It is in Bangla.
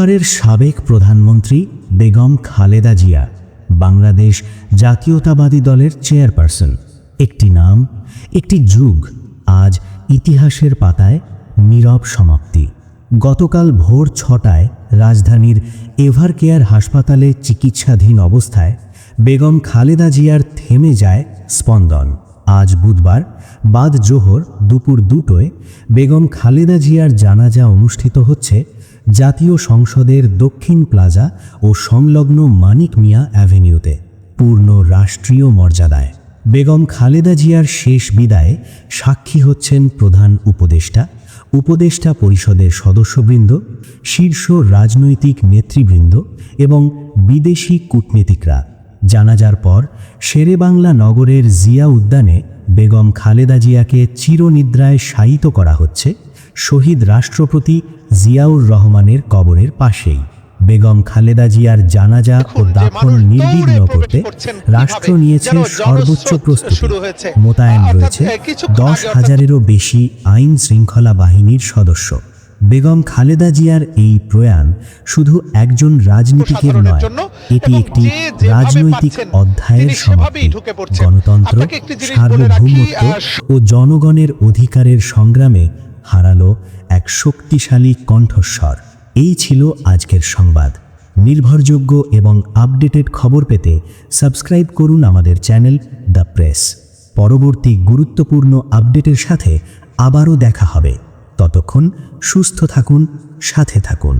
পরিবারের সাবেক প্রধানমন্ত্রী বেগম খালেদা জিয়া বাংলাদেশ জাতীয়তাবাদী দলের চেয়ারপারসন। একটি নাম, একটি যুগ আজ ইতিহাসের পাতায় নীরব সমাপ্তি। গতকাল ভোর 6টায় রাজধানীর এভারকেয়ার হাসপাতালে চিকিৎসাধীন অবস্থায় বেগম খালেদা জিয়ার থেমে যায় স্পন্দন। আজ বুধবার বাদ জোহর দুপুর 2টায় বেগম খালেদা জিয়ার জানাজা অনুষ্ঠিত হচ্ছে জাতীয় সংসদের দক্ষিণ প্লাজা ও সংলগ্ন মানিক মিয়া অ্যাভিনিউতে পূর্ণ রাষ্ট্রীয় মর্যাদায়। বেগম খালেদা জিয়ার শেষ বিদায়ে সাক্ষী হচ্ছেন প্রধান উপদেষ্টা পরিষদের সদস্যবৃন্দ, শীর্ষ রাজনৈতিক নেতৃবৃন্দ এবং বিদেশি কূটনীতিকরা। জানাজার পর শেরেবাংলা নগরের জিয়া উদ্যানে বেগম খালেদা জিয়াকে চিরনিদ্রায় শায়িত করা হচ্ছে শহীদ রাষ্ট্রপতি জিয়াউর রহমানের কবরের পাশেই। বেগম খালেদা জিয়ার জানাজা ও দাফন নির্বিঘ্ন করতে রাষ্ট্র নিয়েছে সর্বোচ্চ প্রস্তুতি। মোতায়েন রয়েছে 10,000-এরও বেশি আইন শৃঙ্খলা বাহিনীর সদস্য। বেগম খালেদা জিয়ার এই প্রয়াণ শুধু একজন রাজনীতিকের নয়, এটি একটি রাজনৈতিক অধ্যায়ের সমাপ্তি। গণতন্ত্র, সার্বভৌমত্ব ও জনগণের অধিকারের সংগ্রামে হারালো এক শক্তিশালী কণ্ঠস্বর। এই ছিল আজকের সংবাদ। নির্ভরযোগ্য এবং আপডেটেড খবর পেতে সাবস্ক্রাইব করুন আমাদের চ্যানেল দ্য প্রেস। পরবর্তী গুরুত্বপূর্ণ আপডেটের সাথে আবারও দেখা হবে। ততক্ষণ সুস্থ থাকুন, সাথে থাকুন।